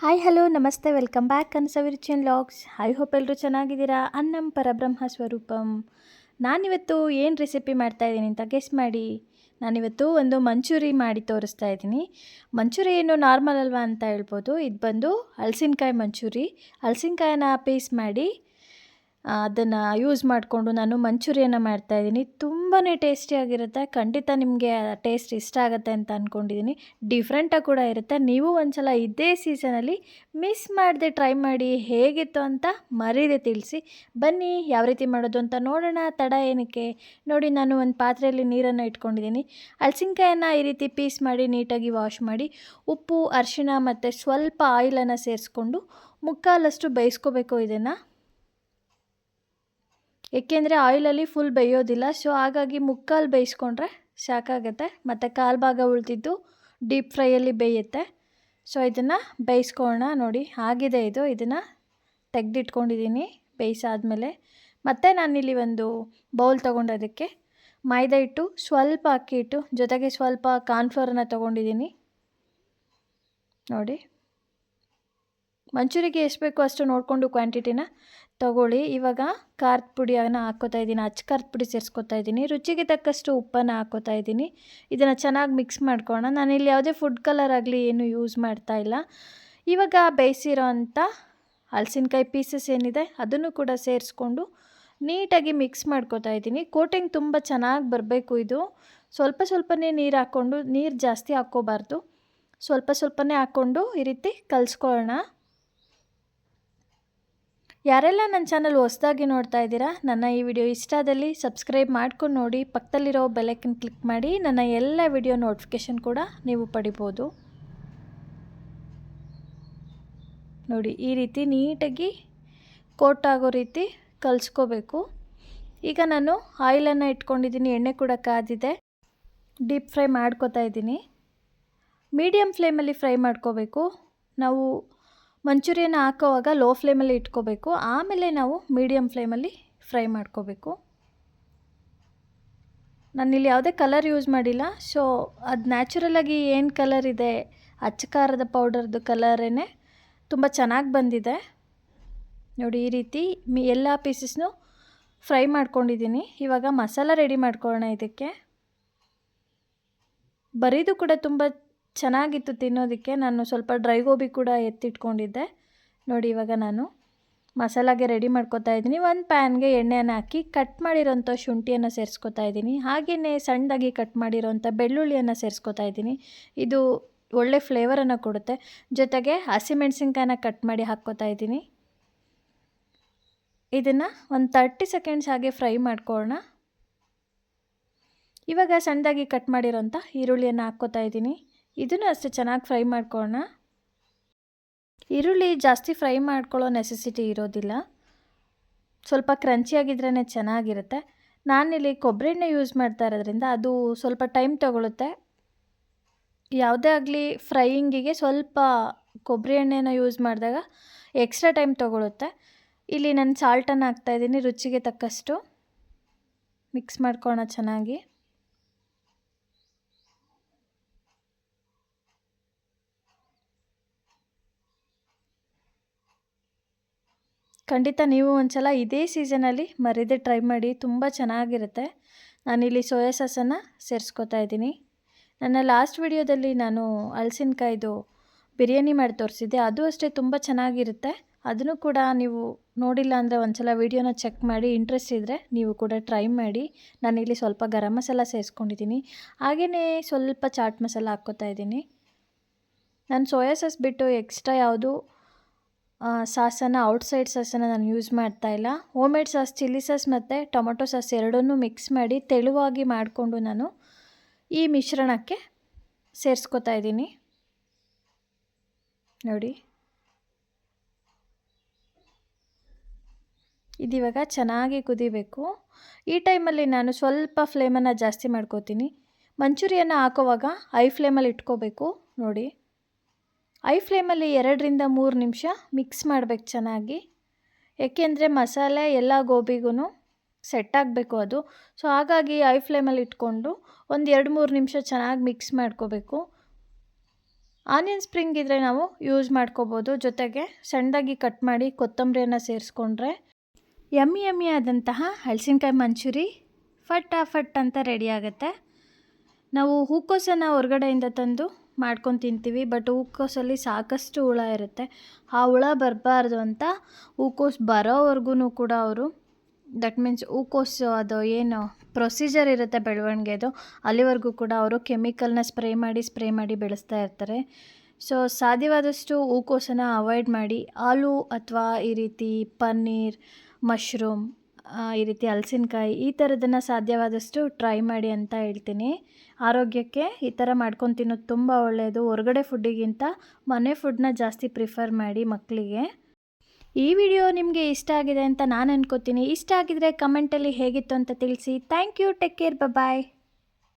Hi hello ನಮಸ್ತೆ welcome back ಕನಸವಿರುಚಿಯನ್ logs. I hope ಎಲ್ಲರೂ ಚೆನ್ನಾಗಿದ್ದೀರಾ. ಅನ್ನಂ ಪರಬ್ರಹ್ಮ ಸ್ವರೂಪಂ. ನಾನಿವತ್ತು ಏನು ರೆಸಿಪಿ ಮಾಡ್ತಾಯಿದ್ದೀನಿ ಅಂತ ಗೆಸ್ ಮಾಡಿ. ನಾನಿವತ್ತು ಒಂದು ಮಂಚೂರಿ ಮಾಡಿ ತೋರಿಸ್ತಾ ಇದ್ದೀನಿ. ಮಂಚೂರಿ ಏನು ನಾರ್ಮಲ್ ಅಲ್ವಾ ಅಂತ ಹೇಳ್ಬೋದು. ಇದು ಬಂದು ಹಲಸಿನಕಾಯಿ ಮಂಚೂರಿ. ಹಲಸಿನಕಾಯಿನ ಪೀಸ್ ಮಾಡಿ ಅದನ್ನು ಯೂಸ್ ಮಾಡಿಕೊಂಡು ನಾನು ಮಂಚೂರಿಯನ್ನು ಮಾಡ್ತಾಯಿದ್ದೀನಿ. ತುಂಬಾ ಟೇಸ್ಟಿಯಾಗಿರುತ್ತೆ. ಖಂಡಿತ ನಿಮಗೆ ಟೇಸ್ಟ್ ಇಷ್ಟ ಆಗುತ್ತೆ ಅಂತ ಅಂದ್ಕೊಂಡಿದ್ದೀನಿ. ಡಿಫ್ರೆಂಟಾಗಿ ಕೂಡ ಇರುತ್ತೆ. ನೀವು ಒಂದ್ಸಲ ಇದೇ ಸೀಸನಲ್ಲಿ ಮಿಸ್ ಮಾಡದೆ ಟ್ರೈ ಮಾಡಿ. ಹೇಗಿತ್ತು ಅಂತ ಮರೀದೆ ತಿಳಿಸಿ. ಬನ್ನಿ ಯಾವ ರೀತಿ ಮಾಡೋದು ಅಂತ ನೋಡೋಣ. ತಡ ಏನಕ್ಕೆ ನೋಡಿ, ನಾನು ಒಂದು ಪಾತ್ರೆಯಲ್ಲಿ ನೀರನ್ನು ಇಟ್ಕೊಂಡಿದ್ದೀನಿ. ಹಲಸಿನಕಾಯನ್ನು ಈ ರೀತಿ ಪೀಸ್ ಮಾಡಿ ನೀಟಾಗಿ ವಾಶ್ ಮಾಡಿ ಉಪ್ಪು, ಅರಿಶಿಣ ಮತ್ತು ಸ್ವಲ್ಪ ಆಯಿಲನ್ನು ಸೇರಿಸ್ಕೊಂಡು ಮುಕ್ಕಾಲಷ್ಟು ಬೇಯಿಸ್ಕೋಬೇಕು ಇದನ್ನು. ಏಕೆಂದರೆ ಆಯಿಲಲ್ಲಿ ಫುಲ್ ಬೇಯೋದಿಲ್ಲ. ಸೊ ಹಾಗಾಗಿ ಮುಕ್ಕಾಲು ಬೇಯಿಸ್ಕೊಂಡ್ರೆ ಸಾಕಾಗುತ್ತೆ. ಮತ್ತು ಕಾಲು ಭಾಗ ಉಳಿದಿದ್ದು ಡೀಪ್ ಫ್ರೈಯಲ್ಲಿ ಬೇಯುತ್ತೆ. ಸೊ ಇದನ್ನು ಬೇಯಿಸ್ಕೊಳ್ಳೋಣ. ನೋಡಿ ಆಗಿದೆ ಇದು. ಇದನ್ನು ತೆಗೆದಿಟ್ಕೊಂಡಿದ್ದೀನಿ ಬೇಯಿಸಾದ್ಮೇಲೆ. ಮತ್ತು ನಾನಿಲ್ಲಿ ಒಂದು ಬೌಲ್ ತೊಗೊಂಡೋದಕ್ಕೆ ಮೈದಾ ಹಿಟ್ಟು, ಸ್ವಲ್ಪ ಅಕ್ಕಿ ಹಿಟ್ಟು, ಜೊತೆಗೆ ಸ್ವಲ್ಪ ಕಾರ್ನ್ಫ್ಲೋರನ್ನು ತೊಗೊಂಡಿದ್ದೀನಿ. ನೋಡಿ, ಮಂಚೂರಿಗೆ ಎಷ್ಟು ಬೇಕೋ ಅಷ್ಟು ನೋಡಿಕೊಂಡು ಕ್ವಾಂಟಿಟಿನ ತೊಗೊಳ್ಳಿ. ಇವಾಗ ಖಾರದ ಪುಡಿಯನ್ನು ಹಾಕ್ಕೋತಾ ಇದ್ದೀನಿ. ಅಚ್ಚ ಖಾರದ ಪುಡಿ ಸೇರಿಸ್ಕೊತಾ ಇದ್ದೀನಿ. ರುಚಿಗೆ ತಕ್ಕಷ್ಟು ಉಪ್ಪನ್ನು ಹಾಕ್ಕೋತಾ ಇದ್ದೀನಿ. ಇದನ್ನು ಚೆನ್ನಾಗಿ ಮಿಕ್ಸ್ ಮಾಡ್ಕೊಳ್ಳೋಣ. ನಾನಿಲ್ಲಿ ಯಾವುದೇ ಫುಡ್ ಕಲರ್ ಆಗಲಿ ಏನು ಯೂಸ್ ಮಾಡ್ತಾ ಇಲ್ಲ. ಇವಾಗ ಬೇಯಿಸಿರೋ ಅಂಥ ಹಲಸಿನಕಾಯಿ ಪೀಸಸ್ ಏನಿದೆ ಅದನ್ನು ಕೂಡ ಸೇರಿಸ್ಕೊಂಡು ನೀಟಾಗಿ ಮಿಕ್ಸ್ ಮಾಡ್ಕೋತಾ ಇದ್ದೀನಿ. ಕೋಟಿಂಗ್ ತುಂಬ ಚೆನ್ನಾಗಿ ಬರಬೇಕು. ಇದು ಸ್ವಲ್ಪ ಸ್ವಲ್ಪನೇ ನೀರು ಹಾಕ್ಕೊಂಡು, ನೀರು ಜಾಸ್ತಿ ಹಾಕ್ಕೋಬಾರ್ದು, ಸ್ವಲ್ಪ ಸ್ವಲ್ಪನೇ ಹಾಕ್ಕೊಂಡು ಈ ರೀತಿ ಕಲಿಸ್ಕೊಳ್ಳೋಣ. ಯಾರೆಲ್ಲ ನನ್ನ ಚಾನಲ್ ಹೊಸದಾಗಿ ನೋಡ್ತಾ ಇದ್ದೀರಾ, ನನ್ನ ಈ ವಿಡಿಯೋ ಇಷ್ಟ ಆದಲ್ಲಿ ಸಬ್ಸ್ಕ್ರೈಬ್ ಮಾಡ್ಕೊಂಡು ನೋಡಿ. ಪಕ್ಕದಲ್ಲಿರೋ ಬೆಲ್ಲೈಕನ್ ಕ್ಲಿಕ್ ಮಾಡಿ ನನ್ನ ಎಲ್ಲ ವಿಡಿಯೋ ನೋಟಿಫಿಕೇಷನ್ ಕೂಡ ನೀವು ಪಡಿಬೋದು. ನೋಡಿ, ಈ ರೀತಿ ನೀಟಾಗಿ ಕೋಟ್ ಆಗೋ ರೀತಿ ಕಲಿಸ್ಕೋಬೇಕು. ಈಗ ನಾನು ಆಯಿಲನ್ನು ಇಟ್ಕೊಂಡಿದ್ದೀನಿ. ಎಣ್ಣೆ ಕೂಡ ಕಾದಿದೆ. ಡೀಪ್ ಫ್ರೈ ಮಾಡ್ಕೋತಾ ಇದ್ದೀನಿ. ಮೀಡಿಯಮ್ ಫ್ಲೇಮಲ್ಲಿ ಫ್ರೈ ಮಾಡ್ಕೋಬೇಕು. ನಾವು ಮಂಚೂರಿಯನ್ನು ಹಾಕೋವಾಗ ಲೋ ಫ್ಲೇಮಲ್ಲಿ ಇಟ್ಕೋಬೇಕು. ಆಮೇಲೆ ನಾವು ಮೀಡಿಯಮ್ ಫ್ಲೇಮಲ್ಲಿ ಫ್ರೈ ಮಾಡ್ಕೋಬೇಕು. ನಾನಿಲ್ಲಿ ಯಾವುದೇ ಕಲರ್ ಯೂಸ್ ಮಾಡಿಲ್ಲ. ಸೊ ಅದು ನ್ಯಾಚುರಲಾಗಿ ಏನು ಕಲರ್ ಇದೆ, ಅಚ್ಚ ಖಾರದ ಪೌಡರ್ದು ಕಲರೇ ತುಂಬ ಚೆನ್ನಾಗಿ ಬಂದಿದೆ. ನೋಡಿ, ಈ ರೀತಿ ಎಲ್ಲ ಪೀಸಸ್ನು ಫ್ರೈ ಮಾಡ್ಕೊಂಡಿದ್ದೀನಿ. ಇವಾಗ ಮಸಾಲ ರೆಡಿ ಮಾಡ್ಕೊಳ್ಳೋಣ. ಇದಕ್ಕೆ ಬರೀದು ಕೂಡ ತುಂಬ ಚೆನ್ನಾಗಿತ್ತು ತಿನ್ನೋದಕ್ಕೆ. ನಾನು ಸ್ವಲ್ಪ ಡ್ರೈ ಗೋಬಿ ಕೂಡ ಎತ್ತಿಟ್ಕೊಂಡಿದ್ದೆ. ನೋಡಿ, ಇವಾಗ ನಾನು ಮಸಾಲಾಗೆ ರೆಡಿ ಮಾಡ್ಕೊತಾ ಇದ್ದೀನಿ. ಒಂದು ಪ್ಯಾನ್ಗೆ ಎಣ್ಣೆಯನ್ನು ಹಾಕಿ ಕಟ್ ಮಾಡಿರೋಂಥ ಶುಂಠಿಯನ್ನು ಸೇರಿಸ್ಕೊತಾ ಇದ್ದೀನಿ. ಹಾಗೆಯೇ ಸಣ್ಣದಾಗಿ ಕಟ್ ಮಾಡಿರೋಂಥ ಬೆಳ್ಳುಳ್ಳಿಯನ್ನು ಸೇರಿಸ್ಕೊತಾ ಇದ್ದೀನಿ. ಇದು ಒಳ್ಳೆ ಫ್ಲೇವರನ್ನು ಕೊಡುತ್ತೆ. ಜೊತೆಗೆ ಹಸಿಮೆಣಸಿನ್ಕಾಯಿನ ಕಟ್ ಮಾಡಿ ಹಾಕ್ಕೋತಾ ಇದ್ದೀನಿ. ಇದನ್ನು ಒಂದು 30 ಸೆಕೆಂಡ್ಸ್ ಹಾಗೆ ಫ್ರೈ ಮಾಡ್ಕೊಳ್ಳೋಣ. ಇವಾಗ ಸಣ್ಣದಾಗಿ ಕಟ್ ಮಾಡಿರೋಂಥ ಈರುಳ್ಳಿಯನ್ನು ಹಾಕ್ಕೋತಾ ಇದ್ದೀನಿ. ಇದನ್ನು ಅಷ್ಟೇ ಚೆನ್ನಾಗಿ ಫ್ರೈ ಮಾಡ್ಕೊಳ್ಳೋಣ. ಈರುಳ್ಳಿ ಜಾಸ್ತಿ ಫ್ರೈ ಮಾಡ್ಕೊಳ್ಳೋ ನೆಸೆಸಿಟಿ ಇರೋದಿಲ್ಲ. ಸ್ವಲ್ಪ ಕ್ರಂಚಿಯಾಗಿದ್ರೇ ಚೆನ್ನಾಗಿರುತ್ತೆ. ನಾನಿಲ್ಲಿ ಕೊಬ್ಬರಿ ಎಣ್ಣೆ ಯೂಸ್ ಮಾಡ್ತಾ ಇರೋದ್ರಿಂದ ಅದು ಸ್ವಲ್ಪ ಟೈಮ್ ತೊಗೊಳುತ್ತೆ. ಯಾವುದೇ ಆಗಲಿ ಫ್ರೈಯಿಂಗಿಗೆ ಸ್ವಲ್ಪ ಕೊಬ್ಬರಿ ಎಣ್ಣೆನ ಯೂಸ್ ಮಾಡಿದಾಗ ಎಕ್ಸ್ಟ್ರಾ ಟೈಮ್ ತೊಗೊಳುತ್ತೆ. ಇಲ್ಲಿ ನಾನು ಸಾಲ್ಟನ್ನು ಹಾಕ್ತಾಯಿದ್ದೀನಿ ರುಚಿಗೆ ತಕ್ಕಷ್ಟು. ಮಿಕ್ಸ್ ಮಾಡ್ಕೊಳ್ಳೋಣ ಚೆನ್ನಾಗಿ. ಖಂಡಿತ ನೀವು ಒಂದ್ಸಲ ಇದೇ ಸೀಸನಲ್ಲಿ ಮರೀದೆ ಟ್ರೈ ಮಾಡಿ. ತುಂಬ ಚೆನ್ನಾಗಿರುತ್ತೆ. ನಾನಿಲ್ಲಿ ಸೋಯಾ ಸಾಸನ್ನು ಸೇರಿಸ್ಕೊತಾ ಇದ್ದೀನಿ. ನನ್ನ ಲಾಸ್ಟ್ ವಿಡಿಯೋದಲ್ಲಿ ನಾನು ಹಲಸಿನಕಾಯ್ದು ಬಿರಿಯಾನಿ ಮಾಡಿ ತೋರಿಸಿದ್ದೆ. ಅದು ಅಷ್ಟೇ ತುಂಬ ಚೆನ್ನಾಗಿರುತ್ತೆ. ಅದನ್ನು ಕೂಡ ನೀವು ನೋಡಿಲ್ಲ ಅಂದರೆ ಒಂದ್ಸಲ ವಿಡಿಯೋನ ಚೆಕ್ ಮಾಡಿ. ಇಂಟ್ರೆಸ್ಟ್ ಇದ್ದರೆ ನೀವು ಕೂಡ ಟ್ರೈ ಮಾಡಿ. ನಾನಿಲ್ಲಿ ಸ್ವಲ್ಪ ಗರಂ ಮಸಾಲ ಸೇರಿಸ್ಕೊಂಡಿದ್ದೀನಿ. ಹಾಗೆಯೇ ಸ್ವಲ್ಪ ಚಾಟ್ ಮಸಾಲ ಹಾಕ್ಕೋತಾ ಇದ್ದೀನಿ. ನಾನು ಸೋಯಾ ಸಾಸ್ ಬಿಟ್ಟು ಎಕ್ಸ್ಟ್ರಾ ಯಾವುದು ಸಾಸನ್ನು, ಔಟ್ಸೈಡ್ ಸಾಸನ್ನು ನಾನು ಯೂಸ್ ಮಾಡ್ತಾಯಿಲ್ಲ. Home made sauce, chilli sauce ಮತ್ತು ಟೊಮೊಟೊ ಸಾಸ್ ಎರಡನ್ನೂ ಮಿಕ್ಸ್ ಮಾಡಿ ತೆಳುವಾಗಿ ಮಾಡಿಕೊಂಡು ನಾನು ಈ ಮಿಶ್ರಣಕ್ಕೆ ಸೇರಿಸ್ಕೊತಾ ಇದ್ದೀನಿ. ನೋಡಿ, ಇದಿವಾಗ ಚೆನ್ನಾಗಿ ಕುದಿಬೇಕು. ಈ ಟೈಮಲ್ಲಿ ನಾನು ಸ್ವಲ್ಪ ಫ್ಲೇಮನ್ನು ಜಾಸ್ತಿ ಮಾಡ್ಕೋತೀನಿ. ಮಂಚೂರಿಯನ್ನು ಹಾಕೋವಾಗ ಹೈ ಫ್ಲೇಮಲ್ಲಿ ಇಟ್ಕೋಬೇಕು. ನೋಡಿ, ಹೈ ಫ್ಲೇಮಲ್ಲಿ 2ರಿಂದ 3 ನಿಮಿಷ ಮಿಕ್ಸ್ ಮಾಡಬೇಕು ಚೆನ್ನಾಗಿ. ಏಕೆಂದರೆ ಮಸಾಲೆ ಎಲ್ಲ ಗೋಬಿಗೂ ಸೆಟ್ ಆಗಬೇಕು ಅದು. ಸೊ ಹಾಗಾಗಿ ಹೈ ಫ್ಲೇಮಲ್ಲಿ ಇಟ್ಕೊಂಡು ಒಂದು 2-3 ನಿಮಿಷ ಚೆನ್ನಾಗಿ ಮಿಕ್ಸ್ ಮಾಡ್ಕೋಬೇಕು. ಆನಿಯನ್ ಸ್ಪ್ರಿಂಗ್ ಇದ್ದರೆ ನಾವು ಯೂಸ್ ಮಾಡ್ಕೋಬೋದು. ಜೊತೆಗೆ ಸಣ್ಣದಾಗಿ ಕಟ್ ಮಾಡಿ ಕೊತ್ತಂಬರಿಯನ್ನು ಸೇರಿಸ್ಕೊಂಡ್ರೆ ಯಮ್ಮಿ ಆದಂತಹ ಹಲಸಿನಕಾಯಿ ಮಂಚೂರಿ ಫಟ್ ಅಂತ ರೆಡಿ ಆಗುತ್ತೆ. ನಾವು ಹೂಕೋಸನ್ನು ಹೊರಗಡೆಯಿಂದ ತಂದು ಮಾಡ್ಕೊಂಡು ತಿಂತೀವಿ, ಬಟ್ ಹೂಕೋಸಲ್ಲಿ ಸಾಕಷ್ಟು ಹುಳ ಇರುತ್ತೆ. ಆ ಹುಳ ಬರಬಾರ್ದು ಅಂತ ಹೂಕೋಸು ಬರೋವರೆಗೂ ಕೂಡ ಅವರು ದಟ್ ಮೀನ್ಸ್ ಹೂಕೋಸು ಅದು ಏನು ಪ್ರೊಸೀಜರ್ ಇರುತ್ತೆ ಬೆಳವಣಿಗೆದು, ಅಲ್ಲಿವರೆಗೂ ಕೂಡ ಅವರು ಕೆಮಿಕಲ್ನ ಸ್ಪ್ರೇ ಮಾಡಿ ಬೆಳೆಸ್ತಾ ಇರ್ತಾರೆ. ಸೊ ಸಾಧ್ಯವಾದಷ್ಟು ಹೂಕೋಸನ್ನು ಅವಾಯ್ಡ್ ಮಾಡಿ ಆಲೂ ಅಥವಾ ಈ ರೀತಿ ಪನ್ನೀರ್, ಮಶ್ರೂಮ್, ಈ ರೀತಿ ಹಲಸಿನಕಾಯಿ ಈ ಥರದನ್ನು ಸಾಧ್ಯವಾದಷ್ಟು ಟ್ರೈ ಮಾಡಿ ಅಂತ ಹೇಳ್ತೀನಿ. ಆರೋಗ್ಯಕ್ಕೆ ಈ ಥರ ಮಾಡ್ಕೊಂಡು ತಿನ್ನೋದು ತುಂಬ ಒಳ್ಳೆಯದು. ಹೊರಗಡೆ ಫುಡ್ಡಿಗಿಂತ ಮನೆ ಫುಡ್ನ ಜಾಸ್ತಿ ಪ್ರಿಫರ್ ಮಾಡಿ ಮಕ್ಕಳಿಗೆ. ಈ ವಿಡಿಯೋ ನಿಮಗೆ ಇಷ್ಟ ಆಗಿದೆ ಅಂತ ನಾನು ಅನ್ಕೋತೀನಿ. ಇಷ್ಟ ಆಗಿದರೆ ಕಮೆಂಟಲ್ಲಿ ಹೇಗಿತ್ತು ಅಂತ ತಿಳಿಸಿ. Thank you. Take care. Bye.